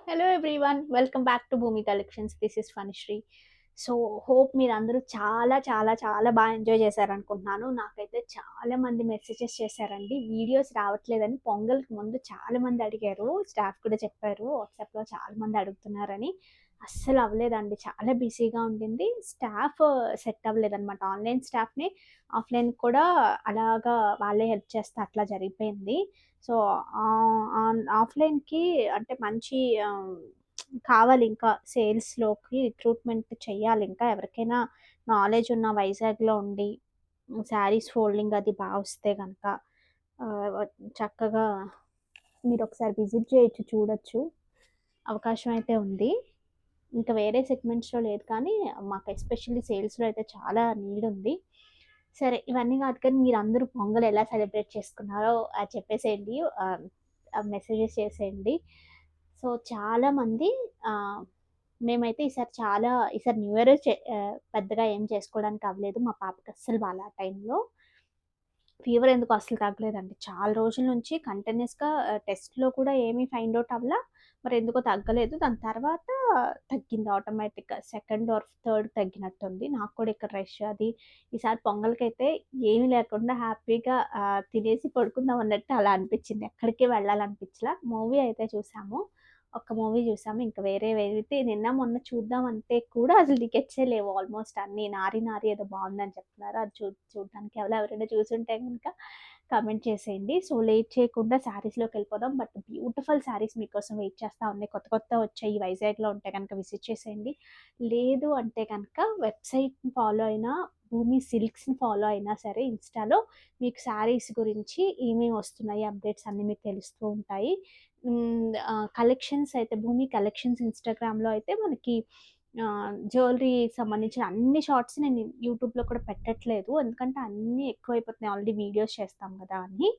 Hello everyone, welcome back to Bhoomi collections. This is Phanisri. So hope మీరందరూ చాలా చాలా చాలా బాగా ఎంజాయ్ చేశారనుకుంటున్నాను. నాకైతే చాలా మంది మెసేజెస్ చేశారండి, వీడియోస్ రావట్లేదని. పొంగల్కి ముందు చాలా మంది అడిగారు, స్టాఫ్ కూడా చెప్పారు వాట్సాప్లో చాలా మంది అడుగుతున్నారని. అస్సలు అవ్వలేదండి, చాలా బిజీగా ఉండింది. స్టాఫ్ సెట్ అవ్వలేదన్నమాట. ఆన్లైన్ స్టాఫ్ని ఆఫ్లైన్ కూడా అలాగా వాళ్ళే హెల్ప్ చేస్తే అట్లా జరిగిపోయింది. సో ఆఫ్లైన్కి అంటే మంచి కావాలి, ఇంకా సేల్స్లోకి రిక్రూట్మెంట్ చెయ్యాలి. ఇంకా ఎవరికైనా నాలెడ్జ్ ఉన్న వైజాగ్లో ఉండి శారీస్ ఫోల్డింగ్ అది బాగా వస్తే కనుక చక్కగా మీరు ఒకసారి విజిట్ చేయొచ్చు, చూడొచ్చు. అవకాశం అయితే ఉంది. ఇంకా వేరే సెగ్మెంట్స్లో లేదు, కానీ మాకు ఎస్పెషల్లీ సేల్స్లో అయితే చాలా నీడ్ ఉంది. సరే, ఇవన్నీ కాదు కానీ మీరందరూ పొంగల్ ఎలా సెలబ్రేట్ చేసుకున్నారో అది చెప్పేసేయండి, మెసేజెస్ చేసేయండి. సో చాలామంది మేమైతే ఈసారి న్యూ ఇయర్ పెద్దగా ఏం చేసుకోవడానికి అవ్వలేదు. మా పాపకి అస్సలు బాగా ఆ టైంలో ఫీవర్ ఎందుకో అసలు తగ్గలేదండి. చాలా రోజుల నుంచి కంటిన్యూస్‌గా టెస్ట్‌లో కూడా ఏమీ ఫైండ్ ఔట్ అవ్వలా. మరెందుకో తగ్గలేదు. దాని తర్వాత తగ్గింది ఆటోమేటిక్‌గా. సెకండ్ ఆర్ థర్డ్ తగ్గినట్టుంది. నాకు కూడా ఇక్కడ రష్ అది. ఈసారి పొంగల్‌కైతే ఏమీ లేకుండా హ్యాపీగా తినేసి పడుకుందాం అన్నట్టు అలా అనిపిచ్చింది. ఎక్కడికి వెళ్ళాలనిపిచ్చలా. మూవీ అయితే చూసాము. ఒక్క మూవీ చూసాము. ఇంక వేరేవైతే నిన్న మొన్న చూద్దామంటే కూడా అసలు టికెట్సే లేవు ఆల్మోస్ట్ అన్నీ. 'నారి నారి' ఏదో బావుందని చెప్తున్నారు. అది చూడ్డానికి ఎవరైనా చూసుంటే గనుక కామెంట్ చేసేయండి. సో లేట్ చేయకుండా శారీస్‌లోకెళ్ళిపోదాం. బట్ బ్యూటిఫుల్ శారీస్ మీకోసం వెయిట్ చేస్తా ఉన్నాయి. కొత్త కొత్తవొచ్చాయి. వైజాగ్‌లో ఉంటే గనుక విజిట్ చేసేయండి. లేదు అంటే గనుక వెబ్‌సైట్‌ని ఫాలో అయినా, భూమి సిల్క్స్‌ని ఫాలో అయినా సరే ఇన్‌స్టాలో మీకు శారీస్ గురించి ఏమేమి వస్తున్నాయి అప్డేట్స్ అన్నీ మీకు తెలుస్తూ ఉంటాయి. కలెక్షన్స్ అయితే భూమి కలెక్షన్స్ ఇన్‌స్టాగ్రామ్‌లో అయితే మనకి జ్యువెలరీకి సంబంధించిన అన్ని షార్ట్స్ నేను యూట్యూబ్‌లో కూడా పెట్టట్లేదు. ఎందుకంటే అన్నీ ఎక్కువైపోతున్నాయి. ఆల్రెడీ వీడియోస్ చేస్తాం గదా అని.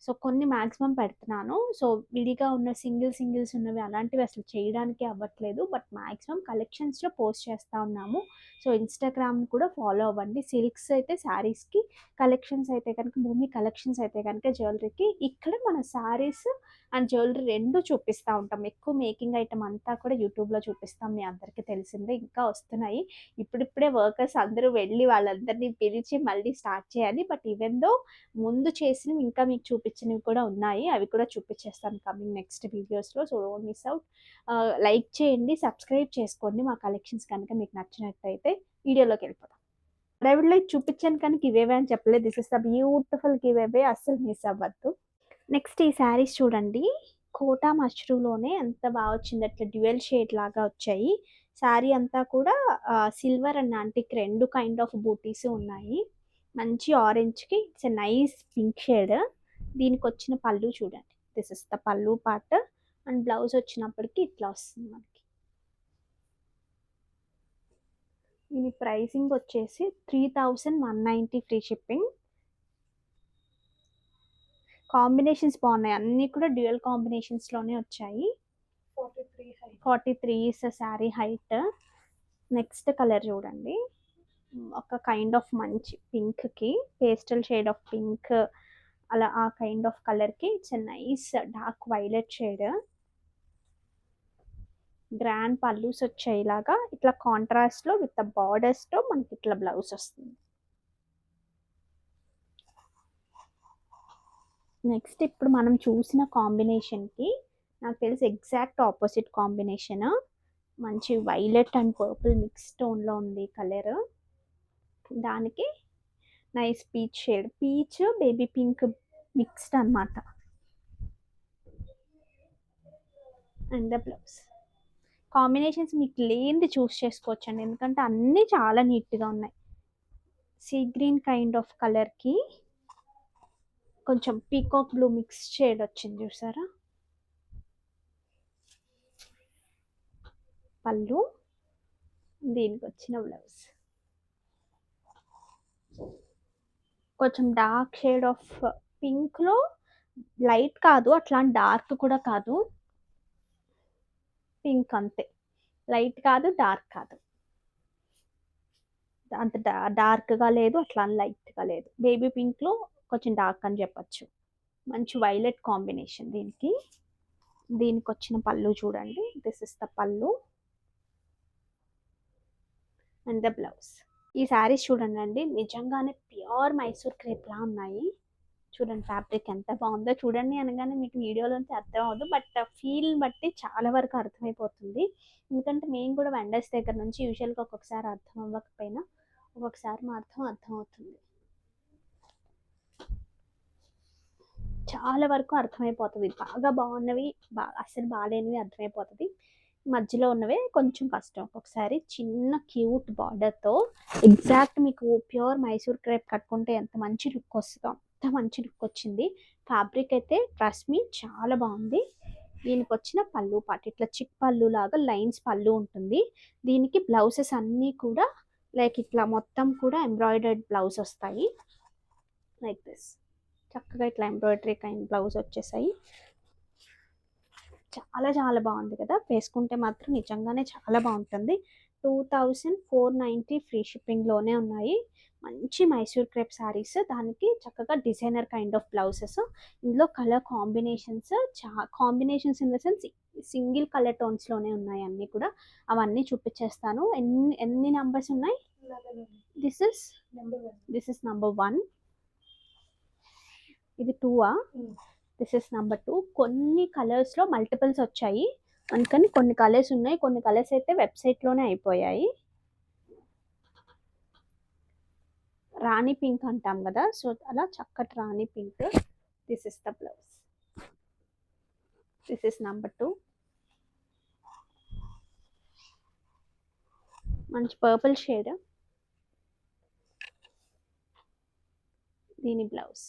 సో కొన్ని మాక్సిమం పెడుతున్నాను. సో విడిగా ఉన్న సింగిల్స్ ఉన్నవి అలాంటివి అసలు చేయడానికి అవ్వట్లేదు. బట్ మాక్సిమం కలెక్షన్స్‌లో పోస్ట్ చేస్తా ఉన్నాము. సో ఇన్‌స్టాగ్రామ్ కూడా ఫాలో అవ్వండి. సిల్క్స్ అయితే శారీస్‌కి, కలెక్షన్స్ అయితే కనుక భూమి కలెక్షన్స్ అయితే కనుక జ్యువెలరీకి. ఇక్కడ మన శారీస్ అండ్ జ్యువెలరీ 2 చూపిస్తా ఉంటాం. ఎక్కువ మేకింగ్ ఐటెమ్ అంతా కూడా యూట్యూబ్‌లో చూపిస్తాం. మీ అందరికీ తెలిసిందే. ఇంకా వస్తున్నాయి. ఇప్పుడిప్పుడే వర్కర్స్ అందరూ వెళ్ళి వాళ్ళందరిని పిలిచి మళ్ళీ స్టార్ట్ చేయాలి. బట్ ఈవెన్ దో ముందు చేసినవి ఇంకా మీకు చూపించినవి కూడా ఉన్నాయి. అవి కూడా చూపించేస్తాను కమింగ్ నెక్స్ట్ వీడియోస్‌లో. So don't miss out. Like చేయండి, సబ్స్క్రైబ్ చేసుకోండి. మా కలెక్షన్స్ కనుక మీకు నచ్చినట్టయితే. వీడియోలోకెళ్ళిపోదాం. హడావిడిలో ఇది చూపించాను కానీ గివ్ అవే అని చెప్పలేదు. This is the beautiful give away. అస్సలు మిస్ అవ్వద్దు. నెక్స్ట్ ఈ శారీస్ చూడండి. కోటా మష్రూలోనే ఎంత బాగా వచ్చిందో, అట్లా డ్యూయల్ షేడ్ లాగా వచ్చాయి. శారీ అంతా కూడా silver and antique 2 kind of buttis ఉన్నాయి. మంచి ఆరెంజ్‌కి it's a nice pink shade. దీనికొచ్చిన పళ్ళు చూడండి. దిస్ ఇస్ ద పళ్ళు పార్ట్. అండ్ బ్లౌజ్ వచ్చినప్పటికి ఇట్లా వస్తుంది మనకి. దీని ప్రైసింగ్ వచ్చేసి 3190 ఫ్రీ షిప్పింగ్. కాంబినేషన్స్ బాగున్నాయి. అన్నీ కూడా డ్యూయల్ కాంబినేషన్స్‌లోనే వచ్చాయి. 43 is sari height. Next colour చూడండి. ఒక కైండ్ ఆఫ్ మంచి పింక్‌కి పేస్టల్ షేడ్ ఆఫ్ పింక్, అలా ఆ కైండ్ ఆఫ్ కలర్‌కి it's a nice dark violet shade. Grand pallus వచ్చాయి ఇలాగా. ఇట్లా కాంట్రాస్ట్‌లో విత్ ద బార్డర్స్‌తో మనకి ఇట్లా బ్లౌజ్ వస్తుంది. నెక్స్ట్ ఇప్పుడు మనం చూసిన కాంబినేషన్‌కి నాకు తెలిసి ఎగ్జాక్ట్ ఆపోజిట్ కాంబినేషన్. మంచి వైలెట్ అండ్ పర్పుల్ మిక్స్ టోన్‌లో ఉంది కలర్. దానికి nice peach shade. Peach, baby pink mixed అనమాట. And the blouse. కాంబినేషన్స్ మీకు లేనిది చూస్ చేసుకోవచ్చండి, ఎందుకంటే అన్నీ చాలా నీట్‌గా ఉన్నాయి. సీ గ్రీన్ కైండ్ ఆఫ్ కలర్‌కి కొంచెం పీకాక్ బ్లూ మిక్స్ షేడ్ వచ్చింది చూసారా. పళ్ళు, దీనికి వచ్చిన బ్లౌజ్ కొంచెం డార్క్ షేడ్ ఆఫ్ పింక్‌లో, లైట్ కాదు అట్లాంటి డార్క్ కూడా కాదు, పింక్ అంతే. లైట్ కాదు, డార్క్ కాదు. అంత డార్క్‌గా లేదు, అట్లా అని లైట్‌గా లేదు. బేబీ పింక్‌లో కొంచెం డార్క్ అని చెప్పొచ్చు. మంచి వైలెట్ కాంబినేషన్ దీనికి. దీనికి వచ్చిన పళ్ళు చూడండి, దిస్ ఇస్ ద పళ్ళు అండ్ ద బ్లౌజ్. ఈ శారీస్ చూడండి అండి, నిజంగానే ప్యూర్ మైసూర్ క్రేప్ లా ఉన్నాయి. చూడండి ఫ్యాబ్రిక్ ఎంత బాగుందో. చూడండి అనగానే మీకు వీడియోలోంచి అర్థం అవ్వదు, బట్ ఫీల్ బట్టి చాలా వరకు అర్థమైపోతుంది. ఎందుకంటే మేము కూడా వెండర్స్ దగ్గర నుంచి యూజువల్గా ఒక్కొక్కసారి అర్థం అవ్వకపోయినా ఒక్కొక్కసారి మాత్రం అర్థం అవుతుంది. చాలా వరకు అర్థమైపోతుంది. బాగా బాగున్నవి అస్సలు బాగాలేనివి అర్థమైపోతుంది. మధ్యలో ఉన్నవే కొంచెం కష్టం ఒక్కొక్కసారి. చిన్న క్యూట్ బార్డర్తో ఎగ్జాక్ట్ మీకు ప్యూర్ మైసూర్ క్రేప్ కట్టుకుంటే ఎంత మంచి లుక్ వస్తుందో అంత మంచి లుక్ వచ్చింది. ఫ్యాబ్రిక్ అయితే ట్రస్ట్ మీ చాలా బాగుంది. దీనికి వచ్చిన పళ్ళు పాటు ఇట్లా చిక్ పళ్ళు లాగా లైన్స్ పళ్ళు ఉంటుంది. దీనికి బ్లౌజెస్ అన్నీ కూడా లైక్ ఇట్లా మొత్తం కూడా ఎంబ్రాయిడర్డ్ బ్లౌజ్ వస్తాయి. లైక్ దిస్ చక్కగా ఇట్లా ఎంబ్రాయిడరీ కైండ్ బ్లౌజ్ వచ్చేసాయి. చాలా చాలా బాగుంది కదా, వేసుకుంటే మాత్రం నిజంగానే చాలా బాగుంటుంది. 2490 ఫ్రీ షిప్పింగ్లోనే ఉన్నాయి. మంచి మైసూర్ క్రేప్ శారీస్, దానికి చక్కగా డిజైనర్ కైండ్ ఆఫ్ బ్లౌజెస్. ఇందులో colour combinations combinations in the sense single colour టోన్స్లోనే ఉన్నాయి అన్నీ కూడా. అవన్నీ చూపించేస్తాను. ఎన్ని నంబర్స్ ఉన్నాయి? This is number 1. ఇది 2ఆ? This is number 2. కొన్ని కలర్స్లో మల్టిపుల్స్ వచ్చాయి, అందుకని కొన్ని కలర్స్ ఉన్నాయి. కొన్ని కలర్స్ అయితే వెబ్సైట్లోనే అయిపోయాయి. రాణి పింక్ అంటాం కదా, సో అలా చక్కటి rani pink. This is the blouse. This is number 2. మంచి పర్పుల్ షేడ్. దీని బ్లౌజ్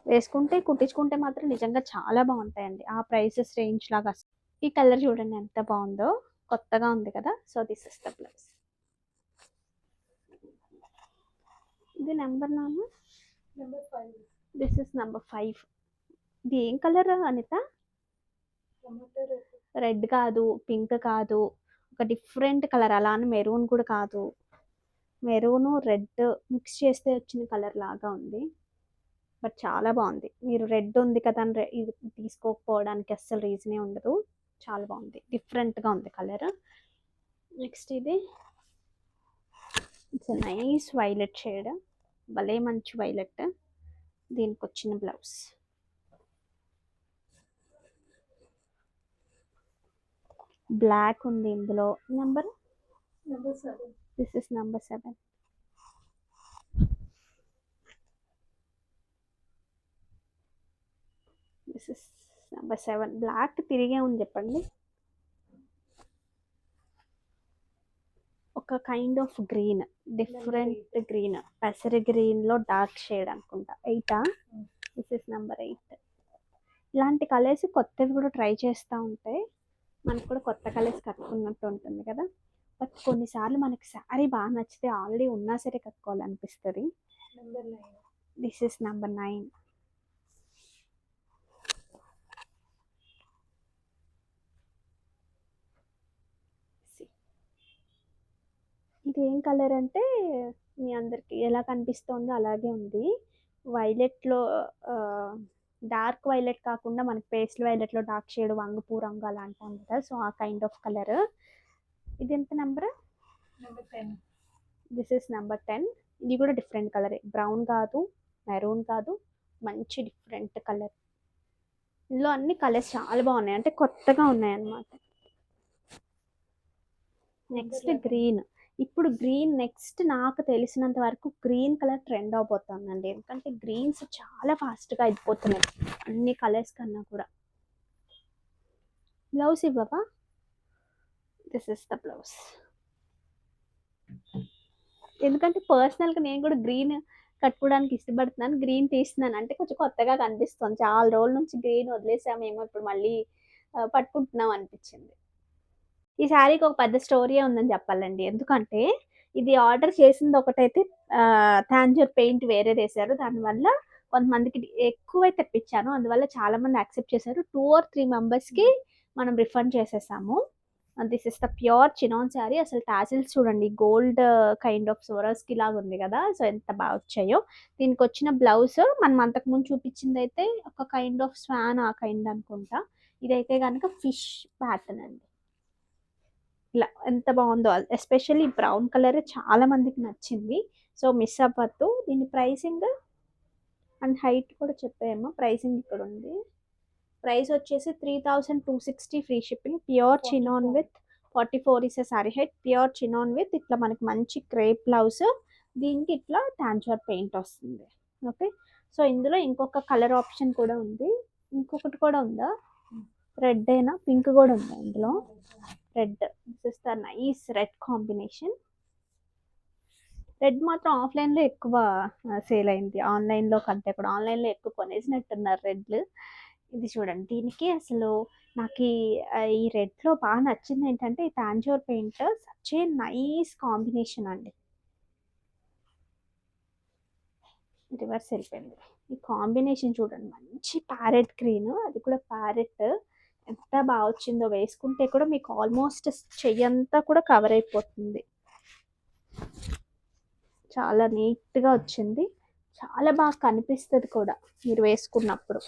వేసుకుంటే కుట్టించుకుంటే మాత్రం నిజంగా చాలా బాగుంటాయండి. ఆ ప్రైసెస్ రేంజ్ లాగా. ఈ కలర్ చూడండి ఎంత బాగుందో, కొత్తగా ఉంది కదా. So this is the blouse. ఇది నెంబర్ 5. This is number 5. ఇది ఏం కలర్ అనిత? రెడ్ కాదు, పింక్ కాదు, ఒక డిఫరెంట్ కలర్. అలా అని మెరూన్ కూడా కాదు, మెరూన్ రెడ్ మిక్స్ చేస్తే వచ్చిన కలర్ లాగా ఉంది. బట్ చాలా బాగుంది. మీరు రెడ్ ఉంది కదా అని ఇది తీసుకోకపోవడానికి అస్సలు రీజనే ఉండదు. చాలా బాగుంది, డిఫరెంట్గా ఉంది కలర్. నెక్స్ట్ ఇది ఇట్స్ నైస్ వైలెట్ షేడ్, భలే మంచి వైలెట్. దీనికి వచ్చిన బ్లౌజ్. బ్లాక్ ఉంది ఇందులో. Number 7. This is number 7. This is number 7. Black తిరిగే ఉంది చెప్పండి. ఒక kind of green, different green, పెసరి గ్రీన్లో డార్క్ షేడ్ అనుకుంటా. 8ఆ? This is number 8. ఇలాంటి కలర్స్ కొత్తవి కూడా ట్రై చేస్తూ ఉంటాయి. మనకు కూడా కొత్త కలర్స్ కట్టుకున్నట్టు ఉంటుంది కదా. బట్ కొన్నిసార్లు మనకి శారీ బాగా నచ్చితే ఆల్రెడీ ఉన్నా సరే కట్టుకోవాలనిపిస్తుంది. This is number 9. ఇది ఏం కలర్ అంటే మీ అందరికి ఎలా కనిపిస్తుందో అలాగే ఉంది. వైలెట్లో డార్క్ వైలెట్ కాకుండా మనకి పేస్టల్ వైలెట్లో డార్క్ షేడ్ వంగపూ రంగు అలా అంటాం కదా, సో ఆ కైండ్ ఆఫ్ కలర్. ఇది ఎంత number? Number 10. This is number 10. ఇది కూడా డిఫరెంట్ కలర్, బ్రౌన్ కాదు, మెరూన్ కాదు, మంచి డిఫరెంట్ కలర్. ఇందులో అన్ని కలర్స్ చాలా బాగున్నాయి, అంటే కొత్తగా ఉన్నాయి అన్నమాట. Next green. ఇప్పుడు గ్రీన్ నెక్స్ట్ నాకు తెలిసినంత వరకు గ్రీన్ కలర్ ట్రెండ్ అవబోతుందండి. ఎందుకంటే గ్రీన్స్ చాలా ఫాస్ట్గా అయిపోతున్నాయి అన్ని కలర్స్ కన్నా కూడా. బ్లౌజ్ ఇవ్వవా? This is the blouse. ఎందుకంటే పర్సనల్గా నేను కూడా గ్రీన్ కట్టుకోవడానికి ఇష్టపడుతున్నాను. గ్రీన్ తీస్తున్నాను అంటే కొంచెం కొత్తగా కనిపిస్తుంది. చాలా రోజుల నుంచి గ్రీన్ వదిలేసామేమో, ఇప్పుడు మళ్ళీ పట్టుకుంటున్నాం అనిపించింది. ఈ శారీకి ఒక పెద్ద స్టోరీ ఉందని చెప్పాలండి. ఎందుకంటే ఇది ఆర్డర్ చేసింది ఒకటైతే థాంజూర్ పెయింట్ వేరే వేశారు. దానివల్ల కొంతమందికి ఎక్కువై తెప్పించాను, అందువల్ల చాలామంది యాక్సెప్ట్ చేశారు. 2 or 3 మెంబర్స్కి మనం రిఫండ్ చేసేసాము. This is the pure chinon sari. అసలు టాసిల్స్ చూడండి గోల్డ్ కైండ్ ఆఫ్ స్వరస్కి లాగా ఉంది కదా, సో ఎంత బాగా వచ్చాయో. దీనికి వచ్చిన బ్లౌజ్ మనం అంతకుముందు చూపించింది అయితే ఒక కైండ్ ఆఫ్ స్వాన్ ఆ కైండ్ అనుకుంటా. ఇదైతే కనుక ఫిష్ ప్యాటర్న్ అండి. ఇలా ఎంత బాగుందో, ఎస్పెషల్లీ బ్రౌన్ కలర్ చాలా మందికి నచ్చింది. సో మిస్ అవ్వద్దు. దీని ప్రైసింగ్ అండ్ హైట్ కూడా చెప్పేయమ్మా. ప్రైసింగ్ ఇక్కడ ఉంది. ప్రైస్ వచ్చేసి 3260 free shipping. Pure chinon with 44 is sorry height. Pure chinon with ఇట్లా మనకి మంచి క్రేప్ బ్లౌజ్, దీనికి ఇట్లా టాంచర్ పెయింట్ వస్తుంది. ఓకే, సో ఇందులో ఇంకొక కలర్ ఆప్షన్ కూడా ఉంది. ఇంకొకటి కూడా ఉందా? రెడ్ అయినా పింక్ కూడా ఉంది ఇందులో. Red, this is the nice red combination. Red మాత్రం ఆఫ్లైన్లో ఎక్కువ సేల్ అయింది, ఆన్లైన్లో కంటే కూడా. ఆన్లైన్లో ఎక్కువ కొనేసినట్టున్నారు రెడ్లు. ఇది చూడండి, దీనికి అసలు నాకు ఈ రెడ్లో బాగా నచ్చింది ఏంటంటే ఈ Tanjore paint such a nice combination అండి. రివర్స్ వెళ్ళిపోయింది. ఈ కాంబినేషన్ చూడండి, మంచి ప్యారెట్ గ్రీన్, అది కూడా ప్యారెట్. ఎంత బాగా వచ్చిందో, వేసుకుంటే కూడా మీకు ఆల్మోస్ట్ చెయ్యంతా కూడా కవర్ అయిపోతుంది. చాలా నీట్గా వచ్చింది, చాలా బాగా కనిపిస్తుంది కూడా మీరు వేసుకున్నప్పుడు.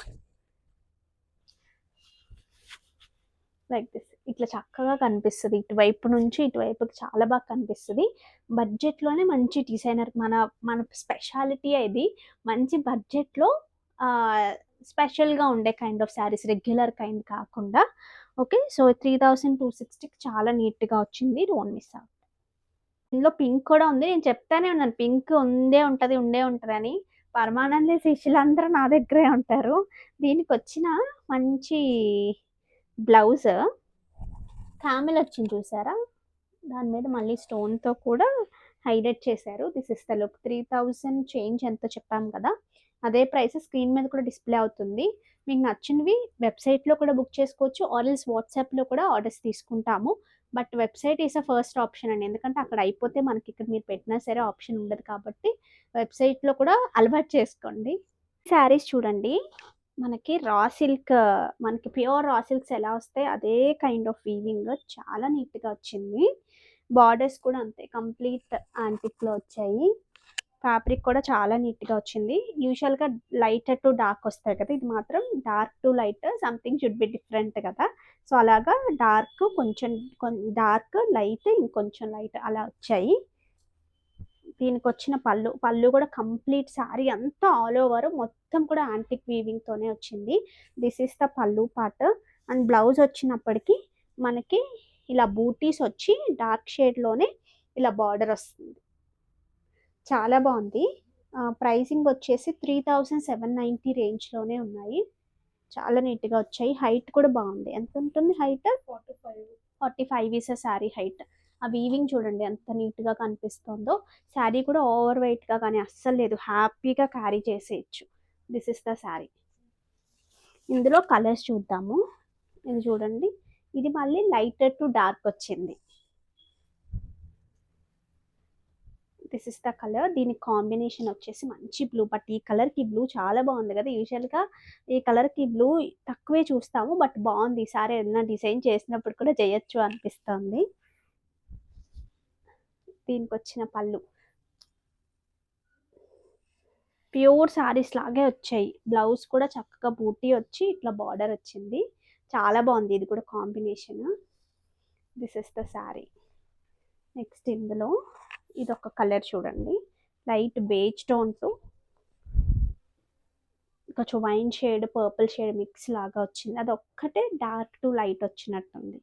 లైక్ దిస్, ఇట్లా చక్కగా కనిపిస్తుంది. ఇటువైపు నుంచి ఇటువైపుకి చాలా బాగా కనిపిస్తుంది. బడ్జెట్లోనే మంచి డిజైనర్, మన మన స్పెషాలిటీ ఇది. మంచి బడ్జెట్లో స్పెషల్గా ఉండే kind of saris, regular kind కాకుండా. ఓకే, సో 3260కి చాలా నీట్గా వచ్చింది. Don't miss out. ఇందులో పింక్ కూడా ఉంది. నేను చెప్తానే ఉన్నాను పింక్ ఉండే ఉంటుంది అని. పరమానంద శిష్యులందరూ నా దగ్గరే ఉంటారు. దీనికి వచ్చిన మంచి బ్లౌజ్ కామెల్ వచ్చింది చూసారా, దాని మీద మళ్ళీ స్టోన్తో కూడా హైలైట్ చేశారు. This is the look. 3000 change ఎంతో చెప్పాము కదా, అదే ప్రైస్ స్క్రీన్ మీద కూడా డిస్ప్లే అవుతుంది. మీకు నచ్చినవి వెబ్సైట్లో కూడా బుక్ చేసుకోవచ్చు, ఆర్ఎల్స్ వాట్సాప్లో కూడా ఆర్డర్స్ తీసుకుంటాము. But website is a first option అండి, ఎందుకంటే అక్కడ అయిపోతే మనకి ఇక్కడ మీరు పెట్టినా సరే ఆప్షన్ ఉండదు కాబట్టి వెబ్సైట్లో కూడా అలవాటు చేసుకోండి. శారీస్ చూడండి, మనకి రా సిల్క్, మనకి ప్యూర్ రా సిల్క్స్ ఎలా వస్తాయి అదే కైండ్ ఆఫ్ వీవింగ్ చాలా నీట్గా వచ్చింది. బార్డర్స్ కూడా అంతే కంప్లీట్ యాంటిక్లో వచ్చాయి. ఫ్యాబ్రిక్ కూడా చాలా నీట్గా వచ్చింది. యూజువల్గా లైట్ టు డార్క్ వస్తాయి కదా, ఇది మాత్రం dark to light, something should be different కదా. సో అలాగా డార్క్, కొంచెం డార్క్, లైట్, ఇంకొంచెం లైట్ అలా వచ్చాయి. దీనికి వచ్చిన పళ్ళు కూడా కంప్లీట్ శారీ అంతా ఆల్ ఓవర్ మొత్తం కూడా యాంటిక్ వీవింగ్తోనే వచ్చింది. దిస్ ఈస్ ద పళ్ళు పార్ట్. అండ్ బ్లౌజ్ వచ్చినప్పటికీ మనకి ఇలా బూటీస్ వచ్చి డార్క్ షేడ్లోనే ఇలా బార్డర్ వస్తుంది. చాలా బాగుంది. ప్రైసింగ్ వచ్చేసి 3790 రేంజ్లోనే ఉన్నాయి. చాలా నీట్గా వచ్చాయి. హైట్ కూడా బాగుంది. ఎంత ఉంటుంది హైట్? 45 is sari height. ఆ వీవింగ్ చూడండి ఎంత నీట్గా కనిపిస్తుందో. శారీ కూడా ఓవర్ వెయిట్గా కానీ అస్సలు లేదు, హ్యాపీగా క్యారీ చేసేయచ్చు. This is the sari. ఇందులో కలర్స్ చూద్దాము. ఇది చూడండి, ఇది మళ్ళీ లైటర్ టు డార్క్ వచ్చింది. This is the colour. దీని కాంబినేషన్ వచ్చేసి మంచి బ్లూ, బట్ ఈ కలర్కి బ్లూ చాలా బాగుంది కదా. యూజువల్గా ఈ కలర్కి బ్లూ తక్కువే చూస్తాము, బట్ బాగుంది. ఈసారి ఏదైనా డిజైన్ చేసినప్పుడు కూడా చేయొచ్చు అనిపిస్తుంది. దీనికి వచ్చిన పళ్ళు ప్యూర్ శారీస్ లాగే వచ్చాయి. బ్లౌజ్ కూడా చక్కగా బూటీ వచ్చి ఇట్లా బార్డర్ వచ్చింది. చాలా బాగుంది ఇది కూడా combination. This is the sari. Next ఇందులో ఇది ఒక కలర్ చూడండి, లైట్ బేజ్ టోన్ టు కొంచెం wine shade, purple shade mix లాగా వచ్చింది. అది ఒక్కటే డార్క్ టు లైట్ వచ్చినట్టుంది.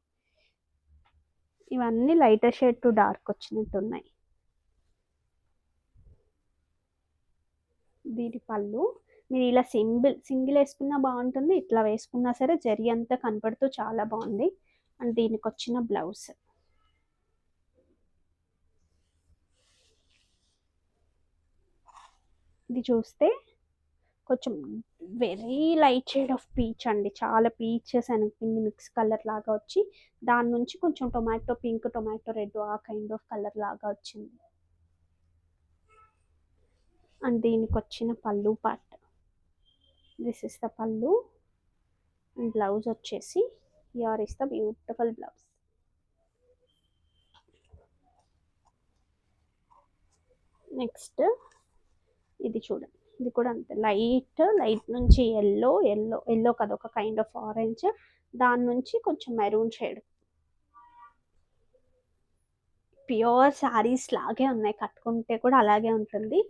ఇవన్నీ లైటర్ షేడ్ టు డార్క్ వచ్చినట్టు ఉన్నాయి. దీని పళ్ళు మీరు ఇలా సింగిల్ వేసుకున్నా బాగుంటుంది, ఇట్లా వేసుకున్నా సరే జరి అంతా కనపడుతూ చాలా బాగుంది. అండ్ దీనికి వచ్చిన బ్లౌజ్ ఇది చూస్తే కొంచెం very light shade of peach అండి, చాలా పీచెస్ అనిపింది మిక్స్ కలర్ లాగా వచ్చి, దాని నుంచి కొంచెం టొమాటో పింక్, టొమాటో రెడ్ ఆ కైండ్ ఆఫ్ కలర్ లాగా వచ్చింది. అండ్ దీనికి వచ్చిన pallu part, this is the పళ్ళు. అండ్ బ్లౌజ్ వచ్చేసి here is the beautiful blouse. Next ఇది చూడండి, ఇది కూడా అంతే లైట్ నుంచి ఎల్లో కదా, ఒక కైండ్ ఆఫ్ ఆరెంజ్, దాని నుంచి కొంచెం మెరూన్ షేడ్. ప్యూర్ శారీస్ లాగే ఉన్నాయి, కట్టుకుంటే కూడా అలాగే ఉంటుంది,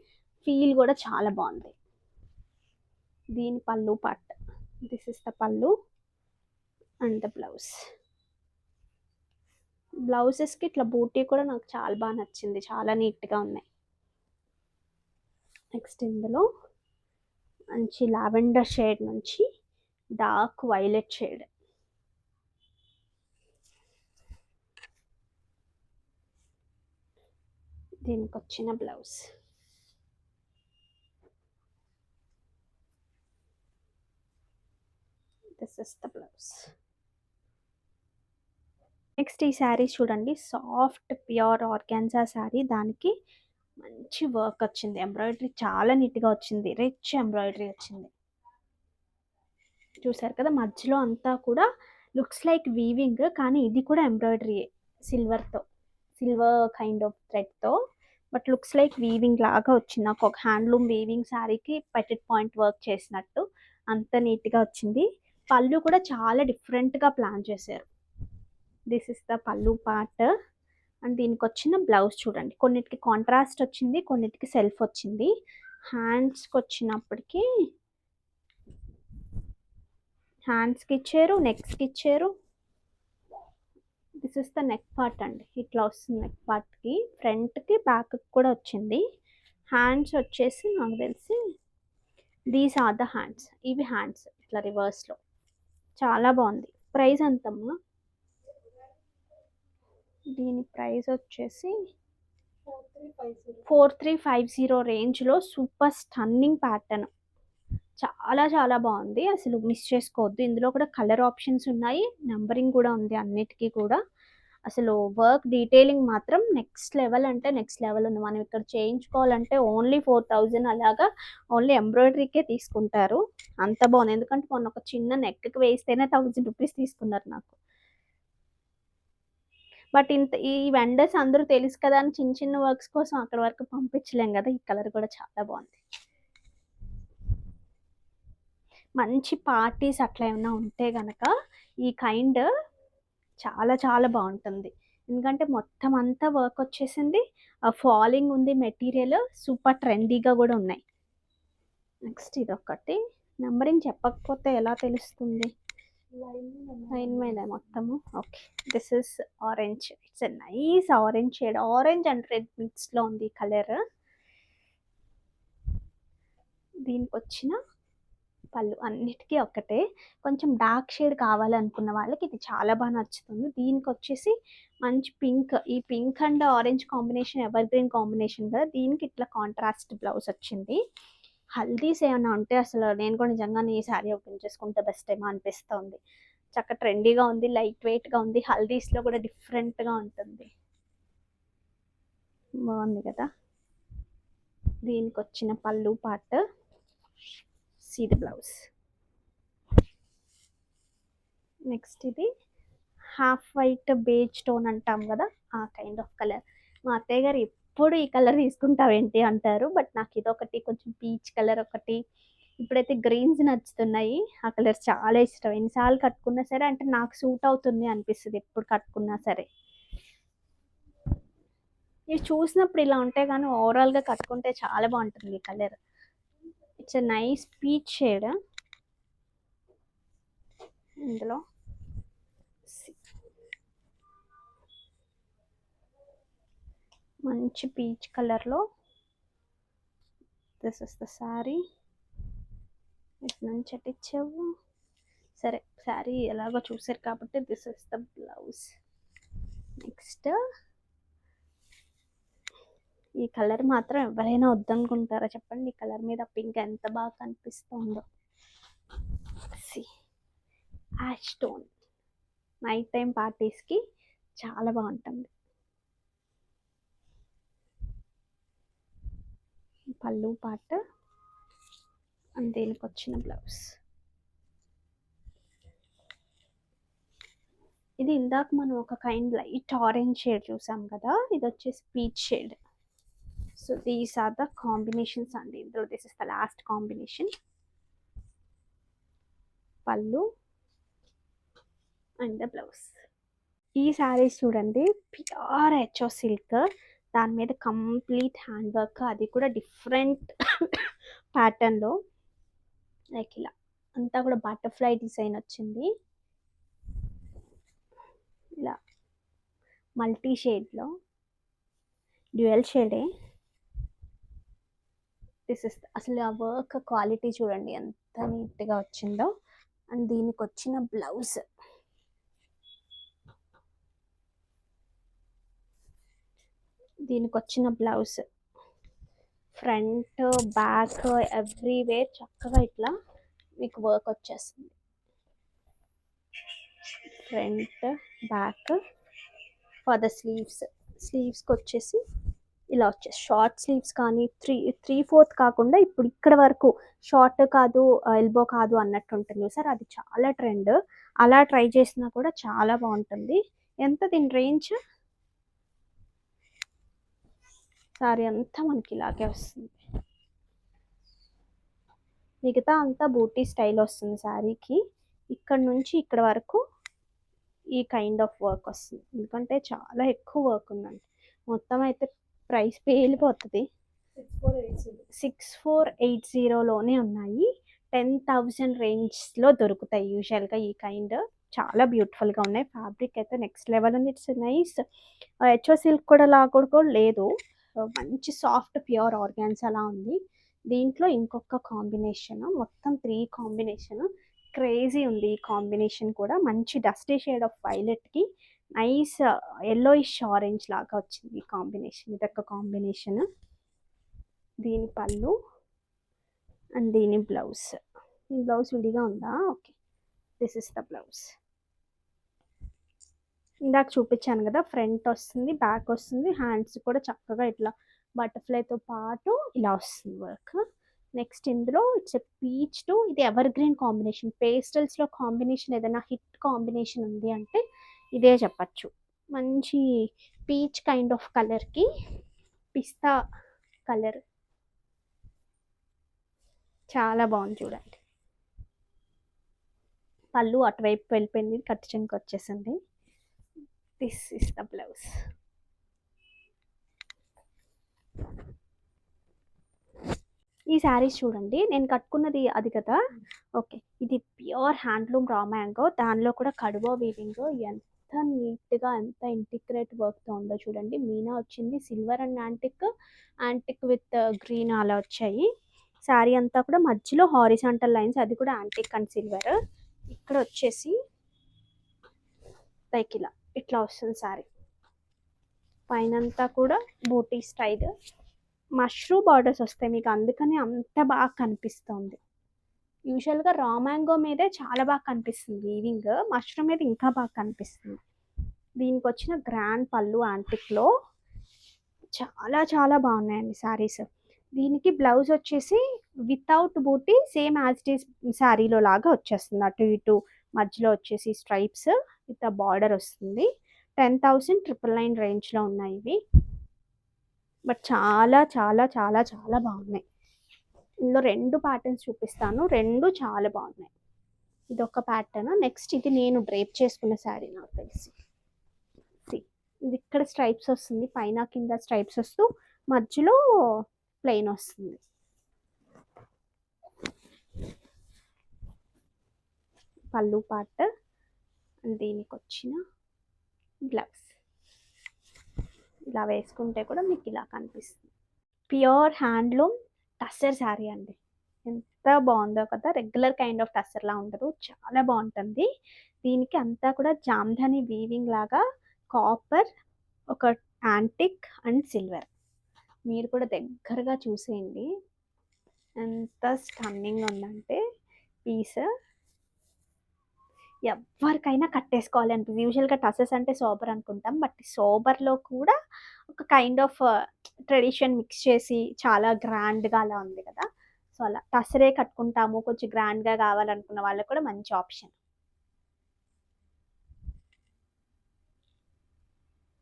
ఫీల్ కూడా చాలా బాగుంది. దీని పళ్ళు పార్ట్, దిస్ ఇస్ ద పళ్ళు అండ్ ద బ్లౌజెస్కి ఇట్లా బూటీ కూడా నాకు చాలా బాగా నచ్చింది, చాలా నీట్గా ఉన్నాయి. నెక్స్ట్ ఇందులో మంచి లావెండర్ షేడ్ నుంచి డార్క్ వైలెట్ షేడ్, దీనికి వచ్చిన blouse. This is the blouse. Next ఈ శారీ చూడండి, సాఫ్ట్ ప్యూర్ ఆర్గాన్జా శారీ, దానికి మంచి వర్క్ వచ్చింది, ఎంబ్రాయిడరీ చాలా నీట్గా వచ్చింది, రిచ్ ఎంబ్రాయిడరీ వచ్చింది. చూసారు కదా, మధ్యలో అంతా కూడా లుక్స్ లైక్ వీవింగ్, కానీ ఇది కూడా ఎంబ్రాయిడరీ సిల్వర్ కైండ్ ఆఫ్ థ్రెడ్తో, బట్ లుక్స్ లైక్ వీవింగ్ లాగా వచ్చింది. నాకు ఒక హ్యాండ్లూమ్ వీవింగ్ శారీకి పెటెడ్ పాయింట్ వర్క్ చేసినట్టు అంత నీట్గా వచ్చింది. పళ్ళు కూడా చాలా డిఫరెంట్గా ప్లాన్ చేశారు. దిస్ ఇస్ ద పళ్ళు పార్ట్. అండ్ దీనికి వచ్చిన బ్లౌజ్ చూడండి, కొన్నిటికి కాంట్రాస్ట్ వచ్చింది, కొన్నిటికి సెల్ఫ్ వచ్చింది. హ్యాండ్స్కి వచ్చినప్పటికీ హ్యాండ్స్కి ఇచ్చారు, నెక్స్కి ఇచ్చారు. This is the neck part అండి, ఇట్లా వస్తుంది నెక్ పార్ట్కి, ఫ్రంట్కి బ్యాక్కి కూడా వచ్చింది. హ్యాండ్స్ వచ్చేసి నాకు తెలిసి దీస్ ఆర్ ద హ్యాండ్స్, ఇవి హ్యాండ్స్ ఇట్లా రివర్స్లో, చాలా బాగుంది. ప్రైస్ ఎంతమ్మా? దీని ప్రైస్ వచ్చేసి 4350 రేంజ్లో, సూపర్ స్టన్నింగ్ ప్యాటర్న్, చాలా చాలా బాగుంది, అసలు మిస్ చేసుకోవద్దు. ఇందులో కూడా కలర్ ఆప్షన్స్ ఉన్నాయి, నెంబరింగ్ కూడా ఉంది అన్నిటికీ కూడా. అసలు వర్క్ డీటెయిలింగ్ మాత్రం నెక్స్ట్ లెవెల్ అంటే నెక్స్ట్ లెవెల్ ఉంది. మనం ఇక్కడ చేయించుకోవాలంటే ఓన్లీ 4000 అలాగా ఓన్లీ ఎంబ్రాయిడరీకే తీసుకుంటారు, అంత బాగుంది. ఎందుకంటే మొన్న ఒక చిన్న నెక్కి వేస్తేనే 1000 రూపీస్ తీసుకున్నారు నాకు. బట్ ఈ వెండర్స్ అందరూ తెలుసు కదా అని చిన్న చిన్న వర్క్స్ కోసం అక్కడ వరకు పంపించలేం కదా. ఈ కలర్ కూడా చాలా బాగుంది. మంచి పార్టీస్ అట్లా ఏమైనా ఉంటే గనక ఈ కైండ్ చాలా చాలా బాగుంటుంది. ఎందుకంటే మొత్తం అంతా వర్క్ వచ్చేసింది, ఫాలింగ్ ఉంది, మెటీరియల్ సూపర్ ట్రెండీగా కూడా ఉన్నాయి. నెక్స్ట్ ఇది ఒకటి, నెంబరింగ్ చెప్పకపోతే ఎలా తెలుస్తుంది? లైన్ మీద మొత్తము. Okay, this is orange, it's a nice orange shade, orange and red మిక్స్లో ఉంది కలర్. దీనికి వచ్చిన పళ్ళు అన్నిటికీ ఒకటే, కొంచెం డార్క్ షేడ్ కావాలనుకున్న వాళ్ళకి ఇది చాలా బాగా నచ్చుతుంది. దీనికి వచ్చేసి మంచి పింక్, ఈ pink and orange combination ever green combination కదా, దీనికి ఇట్లా కాంట్రాస్ట్ బ్లౌజ్ వచ్చింది. హల్దీస్ ఏమైనా ఉంటే అసలు నేను కూడా నిజంగానే ఈ శారీ ఓపెన్ చేసుకుంటే బెస్ట్ ఏమో అనిపిస్తుంది. చక్క ట్రెండీగా ఉంది, లైట్ వెయిట్గా ఉంది, హల్దీస్లో కూడా డిఫరెంట్గా ఉంటుంది, బాగుంది కదా. దీనికి వచ్చిన pallu part, see the blouse. Next ఇది హాఫ్ వైట్ బేజ్ టోన్ అంటాం కదా, ఆ కైండ్ ఆఫ్ కలర్. మా అత్తయ్య గారు ఎప్పుడు ఈ కలర్ తీసుకుంటావేంటి అంటారు, బట్ నాకు ఇదొకటి, కొంచెం పీచ్ కలర్ ఒకటి, ఇప్పుడైతే గ్రీన్స్ నచ్చుతున్నాయి, ఆ కలర్ చాలా ఇష్టం. ఎన్నిసార్లు కట్టుకున్నా సరే, అంటే నాకు సూట్ అవుతుంది అనిపిస్తుంది ఎప్పుడు కట్టుకున్నా సరే. ఇవి చూసినప్పుడు ఇలా ఉంటాయి కానీ ఓవరాల్గా కట్టుకుంటే చాలా బాగుంటుంది ఈ colour. It's a nice peach shade. ఇందులో మంచి పీచ్ కలర్లో, దిస్ ఇస్ ద శారీ. ఇటు నుంచి అటిచ్చావు సరే, శారీ ఎలాగో చూసారు కాబట్టి this is the blouse. Next ఈ కలర్ మాత్రం ఎవరైనా వద్దనుకుంటారా చెప్పండి, ఈ కలర్ మీద పింక్ ఎంత బాగా కనిపిస్తుందో. యాష్ టోన్, నైట్ టైం పార్టీస్కి చాలా బాగుంటుంది. పళ్ళు పార్ట్ అండ్ దీనికి వచ్చిన బ్లౌజ్. ఇది ఇందాక మనం ఒక కైండ్ లైట్ ఆరెంజ్ షేడ్ చూసాం కదా, ఇది వచ్చేసి peach shade, so these are the combinations అండి. ఇందులో this is the last combination. Pallu and the blouse. ఈ శారీస్ చూడండి, ప్యూర్ హెచ్ఓ సిల్క్, దాని మీద కంప్లీట్ హ్యాండ్ వర్క్, అది కూడా డిఫరెంట్ ప్యాటర్న్లో. లైక్ ఇలా అంతా కూడా బటర్ఫ్లై డిజైన్ వచ్చింది, ఇలా మల్టీ షేడ్లో, డ్యూయల్ షేడే. దిస్ ఇస్ అసలు ఆ వర్క్ క్వాలిటీ చూడండి ఎంత నీట్గా వచ్చిందో. అండ్ దీనికి వచ్చిన బ్లౌజ్, ఫ్రంట్ బ్యాక్ ఎవ్రీవేర్ చక్కగా ఇట్లా మీకు వర్క్ వచ్చేస్తుంది. Front back. ఫర్ ద స్లీవ్స్కి వచ్చేసి ఇలా వచ్చేసి షార్ట్ స్లీవ్స్ కానీ 3/4 కాకుండా ఇప్పుడు ఇక్కడ వరకు షార్ట్ కాదు ఎల్బో కాదు అన్నట్టు ఉంటుంది సార్, అది చాలా ట్రెండ్. అలా ట్రై చేసినా కూడా చాలా బాగుంటుంది. ఎంత దీని రేంజ్? సారీ అంతా మనకి ఇలాగే వస్తుంది, మిగతా అంతా బూటీ స్టైల్ వస్తుంది శారీకి. ఇక్కడ నుంచి ఇక్కడ వరకు ఈ కైండ్ ఆఫ్ వర్క్ వస్తుంది, ఎందుకంటే చాలా ఎక్కువ వర్క్ ఉందండి. మొత్తం అయితే ప్రైస్ పేలిపోతుంది. 6480లోనే ఉన్నాయి. 10,000 రేంజ్లో దొరుకుతాయి యూజువల్గా ఈ కైండ్. చాలా బ్యూటిఫుల్గా ఉన్నాయి. ఫ్యాబ్రిక్ అయితే నెక్స్ట్ లెవెల్ ఉంది. It's nice. హెచ్ఓ సిల్క్ కూడా లాగా లేదు, మంచి సాఫ్ట్ ప్యూర్ ఆర్గాన్స్ అలా ఉంది. దీంట్లో ఇంకొక కాంబినేషన్, మొత్తం 3 కాంబినేషన్ క్రేజీ ఉంది. ఈ కాంబినేషన్ కూడా మంచి డస్టీ షేడ్ ఆఫ్ వైలెట్కి నైస్ ఎల్లోయిష్ ఆరెంజ్ లాగా వచ్చింది ఈ కాంబినేషన్. ఇదొక కాంబినేషన్. దీని పళ్ళు అండ్ దీని బ్లౌజ్. ఈ బ్లౌజ్ విడిగా ఉందా? Okay, this is the blouse. ఇందాక చూపించాను కదా, ఫ్రంట్ వస్తుంది, బ్యాక్ వస్తుంది, హ్యాండ్స్ కూడా చక్కగా ఇట్లా బటర్ఫ్లైతో పాటు ఇలా వస్తుంది వర్క్. నెక్స్ట్ ఇందులో ఇట్స్ పీచ్ టు, ఇది ఎవర్ గ్రీన్ కాంబినేషన్. పేస్టల్స్లో కాంబినేషన్ ఏదైనా హిట్ కాంబినేషన్ ఉంది అంటే ఇదే చెప్పచ్చు. మంచి పీచ్ కైండ్ ఆఫ్ కలర్కి పిస్తా కలర్, చాలా బాగుంది చూడండి. పళ్ళు అటువైపు వెళ్ళిపోయింది, కట్ చెంకి వచ్చేసింది. This is the blouse. ఈ శారీస్ చూడండి, నేను కట్టుకున్నది అది కదా. ఓకే, ఇది ప్యూర్ హ్యాండ్లూమ్ రా మ్యాంగో, దానిలో కూడా కడువా వీవింగ్. ఎంత నీట్గా ఎంత ఇంటిగ్రేట్ వర్క్తో ఉందో చూడండి. మీనా వచ్చింది, silver and antique with green అలా వచ్చాయి. శారీ అంతా కూడా మధ్యలో హారిజాంటల్ లైన్స్, అది కూడా యాంటిక్ అండ్ సిల్వర్. ఇక్కడ వచ్చేసి లైక్ ఇలా ఇట్లా వస్తుంది శారీ. పైనంతా కూడా బూటీ స్టైల్, మష్రూమ్ బార్డర్స్ వస్తాయి మీకు, అందుకని అంత బాగా కనిపిస్తుంది. యూజువల్గా రా మ్యాంగో మీదే చాలా బాగా కనిపిస్తుంది వీవింగ్, మష్రూమ్ మీద ఇంకా బాగా కనిపిస్తుంది. దీనికి వచ్చిన గ్రాండ్ పళ్ళు యాంటిక్లో చాలా చాలా బాగున్నాయండి శారీస్. దీనికి బ్లౌజ్ వచ్చేసి వితౌట్ బూటీ సేమ్ యాజ్ ఇట్ ఈస్ శారీలో లాగా వచ్చేస్తుంది. అటు ఇటు మధ్యలో వచ్చేసి స్ట్రైప్స్ విత్ బార్డర్ వస్తుంది. 10,999 రేంజ్లో ఉన్నాయి ఇవి, బట్ చాలా చాలా చాలా చాలా బాగున్నాయి. ఇందులో 2 ప్యాటర్న్స్ చూపిస్తాను, 2 చాలా బాగున్నాయి. ఇది ఒక ప్యాటర్న్. నెక్స్ట్ ఇది నేను డ్రేప్ చేసుకున్న శారీ, నాకు తెలిసి ఇది ఇక్కడ స్ట్రైప్స్ వస్తుంది, పైన కింద స్ట్రైప్స్ వస్తూ మధ్యలో ప్లెయిన్ వస్తుంది. పళ్ళు పార్ట్, దీనికి వచ్చిన బ్లౌజ్. ఇలా వేసుకుంటే కూడా మీకు ఇలా కనిపిస్తుంది. ప్యూర్ హ్యాండ్లూమ్ టస్సర్ శారీ అండి, ఎంత బాగుందో కదా. రెగ్యులర్ కైండ్ ఆఫ్ టస్సర్లా ఉండదు, చాలా బాగుంటుంది. దీనికి అంతా కూడా జామ్ధాని వీవింగ్ లాగా కాపర్, ఒక యాంటిక్ అండ్ సిల్వర్. మీరు కూడా దగ్గరగా చూసేయండి ఎంత స్టన్నింగ్ ఉందంటే పీస్. ఎవరికైనా కట్టేసుకోవాలి అనిపిస్తుంది. యూజువల్గా టసెస్ అంటే సోబర్ అనుకుంటాం, బట్ సోబర్లో కూడా ఒక కైండ్ ఆఫ్ ట్రెడిషన్ మిక్స్ చేసి చాలా గ్రాండ్గా అలా ఉంది కదా. సో అలా టసరే కట్టుకుంటాము, కొంచెం గ్రాండ్గా కావాలనుకున్న వాళ్ళకి కూడా మంచి ఆప్షన్.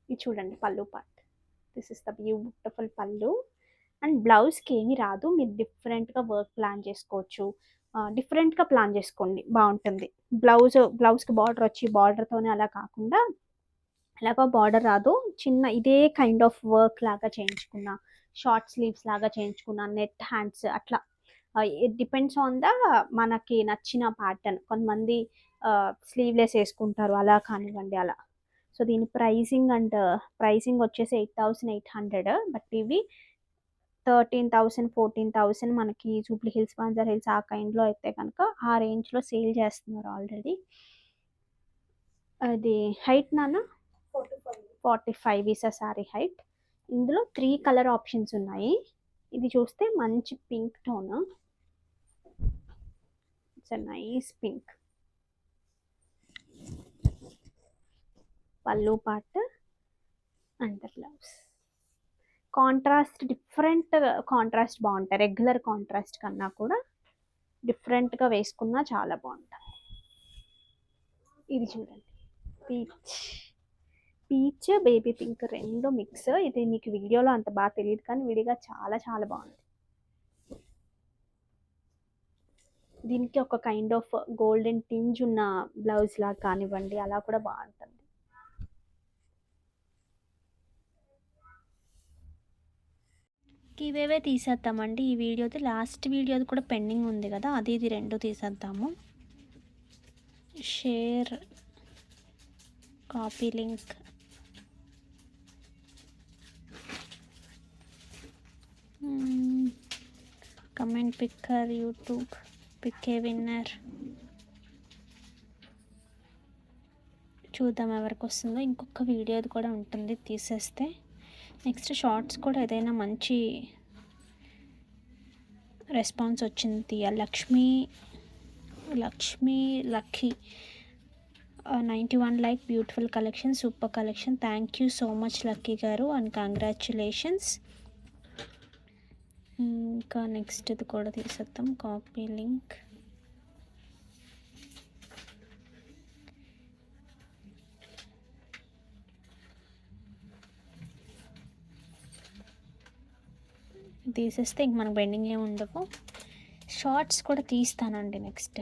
ఇది చూడండి పళ్ళు part, this is the beautiful పళ్ళు. అండ్ బ్లౌజ్కి ఏమీ రాదు, మీరు డిఫరెంట్గా వర్క్ ప్లాన్ చేసుకోవచ్చు. డిఫరెంట్గా ప్లాన్ చేసుకోండి, బాగుంటుంది. బ్లౌజ్కి బార్డర్ వచ్చి బార్డర్తోనే అలా కాకుండా, ఎలాగో బార్డర్ రాదు, చిన్న ఇదే కైండ్ ఆఫ్ వర్క్ లాగా చేయించుకున్న, షార్ట్ స్లీవ్స్ లాగా చేయించుకున్న, నెట్ హ్యాండ్స్ అట్లా, ఇట్ డిపెండ్స్ ఆన్ ద మనకి నచ్చిన ప్యాటర్న్. కొంతమంది స్లీవ్లెస్ వేసుకుంటారు, అలా కానివ్వండి అలా. సో దీని ప్రైసింగ్ వచ్చేసి 8800, బట్ ఇవి 13,000 14,000 మనకి జూబ్లీ హిల్స్, బంజారా హిల్స్ ఆ కైండ్లో అయితే కనుక ఆ రేంజ్లో సేల్ చేస్తున్నారు ఆల్రెడీ. అది హైట్ నాన్న 45 ఈస్ సారీ హైట్. ఇందులో 3 కలర్ ఆప్షన్స్ ఉన్నాయి. ఇది చూస్తే మంచి pink tone, it's a nice pink. పళ్ళు part and the blouse contrast, different contrast బాగుంటాయి. రెగ్యులర్ కాంట్రాస్ట్ కన్నా కూడా డిఫరెంట్గా వేసుకున్నా చాలా బాగుంటుంది. ఇది చూడండి, పీచ్ బేబీ పింక్ రెండు మిక్స్. ఇది మీకు వీడియోలో అంత బాగా తెలియదు, కానీ విడిగా చాలా చాలా బాగుంది. దీనికి ఒక కైండ్ ఆఫ్ గోల్డెన్ టింజ్ ఉన్న బ్లౌజ్ లాగా కానివ్వండి, అలా కూడా బాగుంటుంది. ఇవేవే తీసేద్దామండి ఈ వీడియోది. లాస్ట్ వీడియోది కూడా పెండింగ్ ఉంది కదా, అది ఇది రెండు తీసేద్దాము. Share, copy link, comment picker, YouTube pick a winner. చూద్దాం ఎవరికి వస్తుందో. ఇంకొక వీడియోది కూడా ఉంటుంది తీసేస్తే. నెక్స్ట్ షార్ట్స్ కూడా ఏదైనా మంచి రెస్పాన్స్ వచ్చింది తీయాలి. Lakshmi lucky 91 like, beautiful collection, super collection, thank you so much lucky గారు అండ్ కంగ్రాచ్యులేషన్స్. ఇంకా నెక్స్ట్ ఇది కూడా తీసేద్దాం, కాపీ లింక్. తీసేస్తే ఇంక మనకు బెండింగ్ ఏమి ఉండవు. షార్ట్స్ కూడా తీస్తానండి. నెక్స్ట్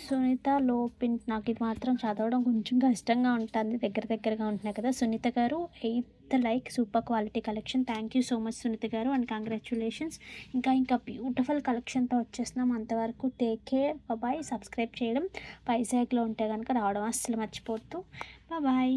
సునీత లోపింట్, నాకు ఇది మాత్రం చదవడం కొంచెం కష్టంగా ఉంటుంది, దగ్గరగా ఉంటున్నాయి కదా. సునీత గారు 8th like, super quality collection, thank you so much Sunitha గారు అండ్ కంగ్రాచ్యులేషన్స్. ఇంకా బ్యూటిఫుల్ కలెక్షన్తో వచ్చేస్తున్నాం. అంతవరకు టేక్ కేర్, బాయ్. సబ్స్క్రైబ్ చేయడం వైజాగ్లో ఉంటే కనుక రావడం అస్సలు మర్చిపోవద్దు. బాయ్.